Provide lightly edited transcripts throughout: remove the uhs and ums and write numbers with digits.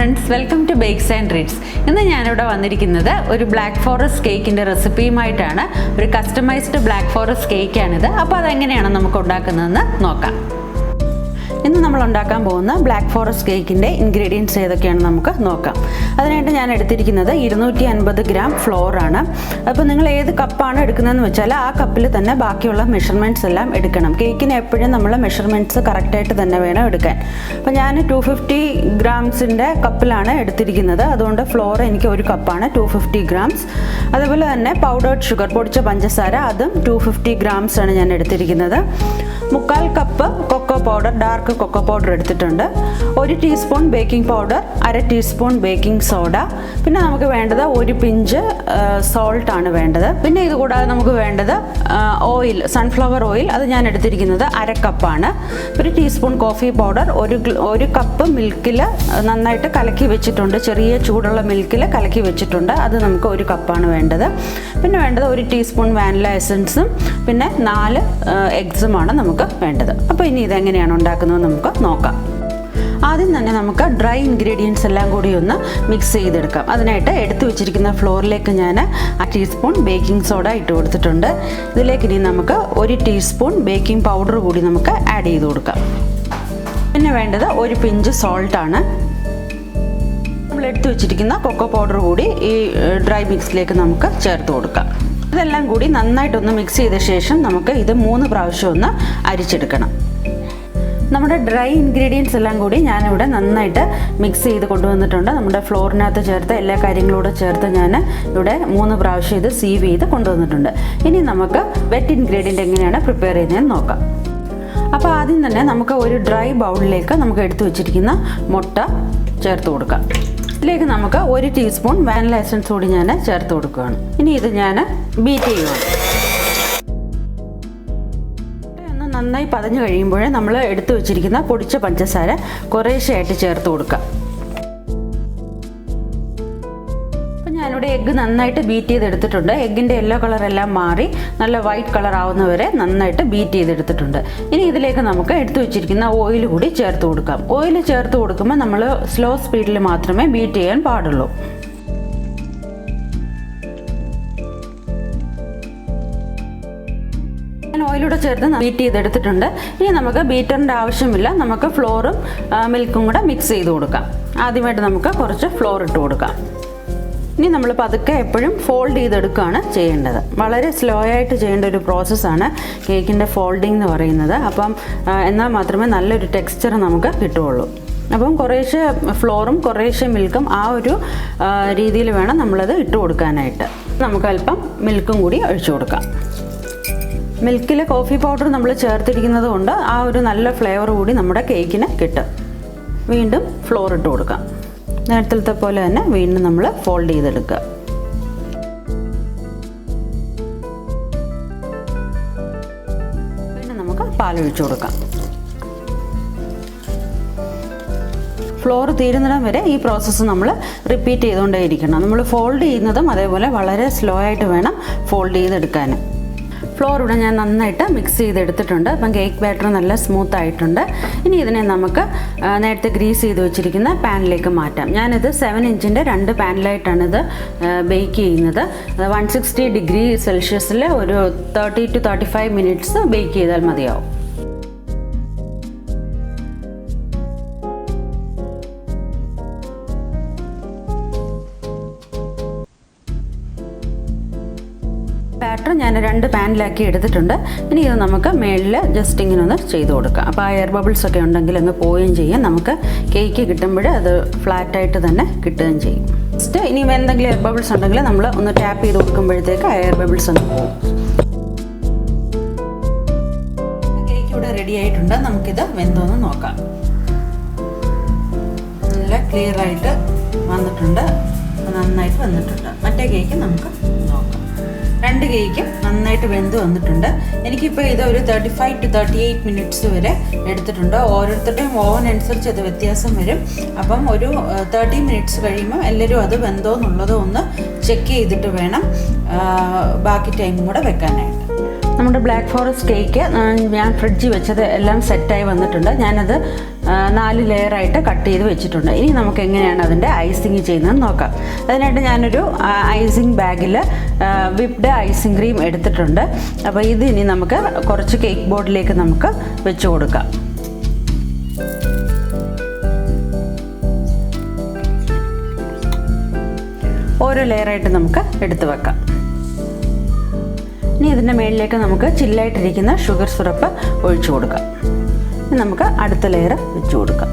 Friends, welcome to Bakes and Treats. ഇന്ന് ഞാനിവിടെ വന്നിരിക്കുന്നത് ഒരു ബ്ലാക്ക് ഫോറസ്റ്റ് കേക്കിൻ്റെ റെസിപ്പിയുമായിട്ടാണ്. ഒരു കസ്റ്റമൈസ്ഡ് ബ്ലാക്ക് ഫോറസ്റ്റ് കേക്കാണിത്. അപ്പോൾ അതെങ്ങനെയാണ് നമുക്ക് ഉണ്ടാക്കുന്നതെന്ന് നോക്കാം. ഇന്ന് നമ്മൾ ഉണ്ടാക്കാൻ പോകുന്ന ബ്ലാക്ക് ഫോറസ്റ്റ് കേക്കിൻ്റെ ഇൻഗ്രീഡിയൻസ് ഏതൊക്കെയാണെന്ന് നമുക്ക് നോക്കാം. അതിനായിട്ട് ഞാൻ എടുത്തിരിക്കുന്നത് 250 ഗ്രാം ഫ്ലോറാണ്. അപ്പോൾ നിങ്ങൾ ഏത് കപ്പാണ് എടുക്കുന്നതെന്ന് വെച്ചാൽ ആ കപ്പിൽ തന്നെ ബാക്കിയുള്ള മെഷർമെൻറ്റ്സ് എല്ലാം എടുക്കണം. കേക്കിന് എപ്പോഴും നമ്മൾ മെഷർമെൻറ്റ്സ് കറക്റ്റായിട്ട് തന്നെ വേണം എടുക്കാൻ. അപ്പോൾ ഞാൻ 250 ഗ്രാംസിൻ്റെ കപ്പിലാണ് എടുത്തിരിക്കുന്നത്. അതുകൊണ്ട് ഫ്ലോർ എനിക്ക് ഒരു കപ്പാണ്, 250 ഗ്രാംസ്. അതുപോലെ തന്നെ പൗഡേർഡ് ഷുഗർ, പൊടിച്ച പഞ്ചസാര, അതും 250 ഗ്രാംസ് ആണ് ഞാൻ എടുത്തിരിക്കുന്നത്. 1/4 cup cocoa powder, dark cocoa powder എടുത്തിട്ടുണ്ട്. 1 teaspoon baking powder, 1/2 teaspoon baking soda, പിന്നെ നമുക്ക് വേണ്ടത് 1 പിഞ്ച് സോൾട്ട് ആണ് വേണ്ടത്. പിന്നെ ഇത് കൂടാതെ നമുക്ക് വേണ്ടത് ഓയിൽ, സൺഫ്ലവർ ഓയിൽ, അത് ഞാൻ എടുത്തിരിക്കുന്നത് 1/2 കപ്പാണ്. 1 ടീസ്പൂൺ കോഫി പൗഡർ, 1 കപ്പ് മിൽക്കിൽ നന്നായിട്ട് കലക്കി വെച്ചിട്ടുണ്ട്, ചെറിയ ചൂടുള്ള മിൽക്കിൽ കലക്കി വെച്ചിട്ടുണ്ട്, അത് നമുക്ക് 1 കപ്പാണ് വേണ്ടത്. പിന്നെ വേണ്ടത് 1 ടീസ്പൂൺ വാനില എസൻസും പിന്നെ 4 എഗ്സുമാണ് നമുക്ക് വേണ്ടത്. അപ്പോൾ ഇനി ഇതെങ്ങനെയാണ് ഉണ്ടാക്കുന്നത് നമുക്ക് നോക്കാം. ആദ്യം തന്നെ നമുക്ക് ഡ്രൈ ഇൻഗ്രീഡിയൻസ് എല്ലാം കൂടി ഒന്ന് മിക്സ് ചെയ്തെടുക്കാം. അതിനായിട്ട് എടുത്തു വെച്ചിരിക്കുന്ന ഫ്ലോറിലേക്ക് ഞാൻ 1 ടീസ്പൂൺ ബേക്കിംഗ് സോഡ ഇട്ട് കൊടുത്തിട്ടുണ്ട്. ഇതിലേക്ക് ഇനി നമുക്ക് 1 ടീസ്പൂൺ ബേക്കിംഗ് പൗഡർ കൂടി നമുക്ക് ആഡ് ചെയ്ത് കൊടുക്കാം. പിന്നെ വേണ്ടത് 1 പിഞ്ച് സോൾട്ടാണ്. നമ്മൾ എടുത്തു വെച്ചിരിക്കുന്ന കൊക്കോ പൗഡർ കൂടി ഈ ഡ്രൈ മിക്സിലേക്ക് നമുക്ക് ചേർത്ത് കൊടുക്കാം. ഇതെല്ലാം കൂടി നന്നായിട്ടൊന്ന് മിക്സ് ചെയ്ത ശേഷം നമുക്ക് ഇത് 3 പ്രാവശ്യം ഒന്ന് അരിച്ചെടുക്കണം. നമ്മുടെ ഡ്രൈ ഇൻഗ്രീഡിയൻസ് എല്ലാം കൂടി ഞാനിവിടെ നന്നായിട്ട് മിക്സ് ചെയ്ത് കൊണ്ടുവന്നിട്ടുണ്ട്. നമ്മുടെ ഫ്ലോറിനകത്ത് ചേർത്ത് എല്ലാ കാര്യങ്ങളൂടെ ചേർത്ത് ഞാൻ ഇവിടെ 3 പ്രാവശ്യം ഇത് സീവ് ചെയ്ത് കൊണ്ടുവന്നിട്ടുണ്ട്. ഇനി നമുക്ക് വെറ്റ് ഇൻഗ്രീഡിയൻ്റ് എങ്ങനെയാണ് പ്രിപ്പയർ ചെയ്യുന്നതെന്ന് നോക്കാം. അപ്പോൾ ആദ്യം തന്നെ നമുക്ക് ഒരു ഡ്രൈ ബൗളിലേക്ക് നമുക്ക് എടുത്തു വെച്ചിരിക്കുന്ന മുട്ട ചേർത്ത് കൊടുക്കാം. ഇതിലേക്ക് നമുക്ക് 1 ടീസ്പൂൺ വാനില എസൻസ് കൂടി ഞാൻ ചേർത്ത് കൊടുക്കുകയാണ്. ഇനി ഇത് ഞാൻ ബീറ്റ് ചെയ്യുകയാണ്. ഒന്ന് നന്നായി പതഞ്ഞ് കഴിയുമ്പോൾ നമ്മൾ എടുത്തു വെച്ചിരിക്കുന്ന പൊടിച്ച പഞ്ചസാര കുറേശ്ശെയായിട്ട് ചേർത്ത് കൊടുക്കാം. അപ്പം ഞാനിവിടെ എഗ്ഗ് നന്നായിട്ട് ബീറ്റ് ചെയ്തെടുത്തിട്ടുണ്ട്. എഗ്ഗിൻ്റെ യെല്ലോ കളറെല്ലാം മാറി നല്ല വൈറ്റ് കളർ ആവുന്നവരെ നന്നായിട്ട് ബീറ്റ് ചെയ്തെടുത്തിട്ടുണ്ട്. ഇനി ഇതിലേക്ക് നമുക്ക് എടുത്തു വെച്ചിരിക്കുന്ന ഓയിൽ കൂടി ചേർത്ത് കൊടുക്കാം. ഓയിൽ ചേർത്ത് കൊടുക്കുമ്പോൾ നമ്മൾ സ്ലോ സ്പീഡിൽ മാത്രമേ ബീറ്റ് ചെയ്യാൻ പാടുള്ളൂ. ഓയിലൂടെ ചേർത്ത് ബീറ്റ് ചെയ്തെടുത്തിട്ടുണ്ട്. ഇനി നമുക്ക് ബീറ്ററിൻ്റെ ആവശ്യമില്ല, നമുക്ക് ഫ്ലോറും മിൽക്കും കൂടെ മിക്സ് ചെയ്ത് കൊടുക്കാം. ആദ്യമായിട്ട് നമുക്ക് കുറച്ച് ഫ്ലോർ ഇട്ട് കൊടുക്കാം. ഇനി നമ്മൾ പതുക്കെ എപ്പോഴും ഫോൾഡ് ചെയ്തെടുക്കുകയാണ് ചെയ്യേണ്ടത്. വളരെ സ്ലോ ആയിട്ട് ചെയ്യേണ്ട ഒരു പ്രോസസ്സാണ് കേക്കിൻ്റെ ഫോൾഡിംഗ് എന്ന് പറയുന്നത്. അപ്പം എന്നാൽ മാത്രമേ നല്ലൊരു ടെക്സ്ചർ നമുക്ക് കിട്ടുകയുള്ളൂ. അപ്പം കുറേശ്ശെ ഫ്ലോറും കുറേശ്ശെ മിൽക്കും ആ ഒരു രീതിയിൽ വേണം നമ്മളത് ഇട്ട് കൊടുക്കാനായിട്ട്. നമുക്ക് അല്പം മിൽക്കും കൂടി ഒഴിച്ചു കൊടുക്കാം. മിൽക്കിൽ കോഫി പൗഡർ നമ്മൾ ചേർത്തിരിക്കുന്നത് കൊണ്ട് ആ ഒരു നല്ല ഫ്ലേവർ കൂടി നമ്മുടെ കേക്കിന് കിട്ടും. വീണ്ടും ഫ്ലോർ ഇട്ട് കൊടുക്കാം. നേരത്തെ പോലെ തന്നെ വീണ്ടും നമ്മൾ ഫോൾഡ് ചെയ്തെടുക്കുക. പിന്നെ നമുക്ക് പാലൊഴിച്ചു കൊടുക്കാം. ഫ്ലോർ തീരുന്നിടം വരെ ഈ പ്രോസസ്സ് നമ്മൾ റിപ്പീറ്റ് ചെയ്തുകൊണ്ടേയിരിക്കണം. നമ്മൾ ഫോൾഡ് ചെയ്യുന്നതും അതേപോലെ വളരെ സ്ലോ ആയിട്ട് വേണം ഫോൾഡ് ചെയ്തെടുക്കാൻ. ഫ്ലോർ ഇവിടെ ഞാൻ നന്നായിട്ട് മിക്സ് ചെയ്തെടുത്തിട്ടുണ്ട്. അപ്പം കേക്ക് ബാറ്റർ നല്ല സ്മൂത്ത് ആയിട്ടുണ്ട്. ഇനി ഇതിനെ നമുക്ക് നേരത്തെ ഗ്രീസ് ചെയ്ത് വെച്ചിരിക്കുന്ന പാനിലേക്ക് മാറ്റാം. ഞാനിത് 7 ഇഞ്ചിൻ്റെ 2 പാനിലായിട്ടാണ് ഇത് ബേക്ക് ചെയ്യുന്നത്. 160 ഡിഗ്രി സെൽഷ്യസിൽ ഒരു 30 to 35 മിനിറ്റ്സ് ബേക്ക് ചെയ്താൽ മതിയാവും. ബാറ്റർ ഞാൻ 2 പാനിലാക്കി എടുത്തിട്ടുണ്ട്. ഇനി ഇത് നമുക്ക് മേളിൽ ജസ്റ്റ് ഇങ്ങനെ ഒന്ന് ചെയ്ത് കൊടുക്കാം. അപ്പോൾ ആ എയർ ബബിൾസ് ഒക്കെ ഉണ്ടെങ്കിൽ അങ്ങ് പോവുകയും ചെയ്യും. നമുക്ക് കേക്ക് കിട്ടുമ്പോൾ അത് ഫ്ലാറ്റായിട്ട് തന്നെ കിട്ടുകയും ചെയ്യും. ജസ്റ്റ് ഇനി എന്തെങ്കിലും എയർ ബബിൾസ് ഉണ്ടെങ്കിൽ നമ്മൾ ഒന്ന് ടാപ്പ് ചെയ്ത് കൊടുക്കുമ്പോഴത്തേക്ക് ആ എയർ ബബിൾസ് ഒന്ന് പോകും. കേക്ക് ഇവിടെ റെഡി ആയിട്ടുണ്ട്. നമുക്കിത് വെന്തോന്ന് നോക്കാം. നല്ല ക്ലിയർ ആയിട്ട് വന്നിട്ടുണ്ട്, നന്നായിട്ട് വന്നിട്ടുണ്ട്. മറ്റേ കേക്ക് നമുക്ക് നോക്കാം. 2 കേക്കും നന്നായിട്ട് വെന്ത് വന്നിട്ടുണ്ട്. എനിക്കിപ്പോൾ ഇത് ഒരു 35 to 38 മിനിറ്റ്സ് വരെ എടുത്തിട്ടുണ്ട്. ഓരോരുത്തരുടെയും ഓവൻ അനുസരിച്ച് അത് വ്യത്യാസം വരും. അപ്പം ഒരു 30 മിനിറ്റ്സ് കഴിയുമ്പോൾ എല്ലാവരും അത് വെന്തോ എന്നുള്ളത് ഒന്ന് ചെക്ക് ചെയ്തിട്ട് വേണം ബാക്കി ടൈമും കൂടെ വെക്കാനായിട്ട്. നമ്മുടെ ബ്ലാക്ക് ഫോറസ്റ്റ് കേക്ക് ഞാൻ ഫ്രിഡ്ജിൽ വെച്ചത് എല്ലാം സെറ്റായി വന്നിട്ടുണ്ട്. ഞാനത് 4 ലെയറായിട്ട് കട്ട് ചെയ്ത് വെച്ചിട്ടുണ്ട്. ഇനി നമുക്ക് എങ്ങനെയാണ് അതിൻ്റെ ഐസിങ് ചെയ്യുന്നത് നോക്കാം. അതിനായിട്ട് ഞാനൊരു ഐസിങ് ബാഗിൽ വിപ്ഡ് ഐസിങ് ക്രീം എടുത്തിട്ടുണ്ട്. അപ്പോൾ ഇത് ഇനി നമുക്ക് കുറച്ച് കേക്ക് ബോർഡിലേക്ക് നമുക്ക് വെച്ച് കൊടുക്കാം. ഓരോ ലെയറായിട്ട് നമുക്ക് എടുത്ത് വെക്കാം. ഇനി ഇതിൻ്റെ മുകളിലേക്ക് നമുക്ക് ചില്ലായിട്ടിരിക്കുന്ന ഷുഗർ സിറപ്പ് ഒഴിച്ചു കൊടുക്കാം. ഇനി നമുക്ക് അടുത്ത ലെയർ വെച്ച് കൊടുക്കാം.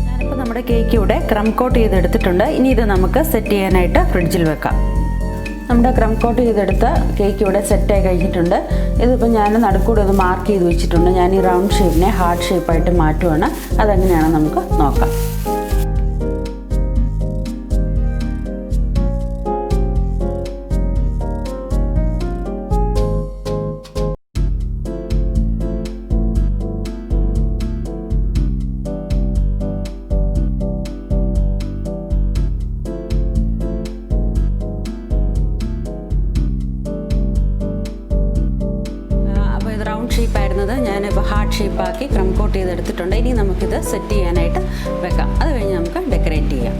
ഞാനിപ്പോൾ നമ്മുടെ കേക്ക് ഇവിടെ ക്രം കോട്ട് ചെയ്തെടുത്തിട്ടുണ്ട്. ഇനി ഇത് നമുക്ക് സെറ്റ് ചെയ്യാനായിട്ട് ഫ്രിഡ്ജിൽ വെക്കാം. നമ്മുടെ ക്രം കോട്ട് ചെയ്തെടുത്ത കേക്ക് ഇവിടെ സെറ്റായി കഴിഞ്ഞിട്ടുണ്ട്. ഇതിപ്പോൾ ഞാൻ നടുക്കൂടെ ഒന്ന് മാർക്ക് ചെയ്ത് വെച്ചിട്ടുണ്ട്. ഞാൻ ഈ റൗണ്ട് ഷേപ്പിനെ ഹാർട്ട് ഷേപ്പായിട്ട് മാറ്റുവാണ്. അതെങ്ങനെയാണ് നമുക്ക് നോക്കാം. റൗണ്ട് ഷേപ്പായിരുന്നത് ഞാനിപ്പോൾ ഹാർട്ട് ഷേപ്പാക്കി ക്രം കോട്ട് ചെയ്തെടുത്തിട്ടുണ്ട്. ഇനി നമുക്കിത് സെറ്റ് ചെയ്യാനായിട്ട് വെക്കാം. അത് കഴിഞ്ഞ് നമുക്ക് ഡെക്കറേറ്റ് ചെയ്യാം.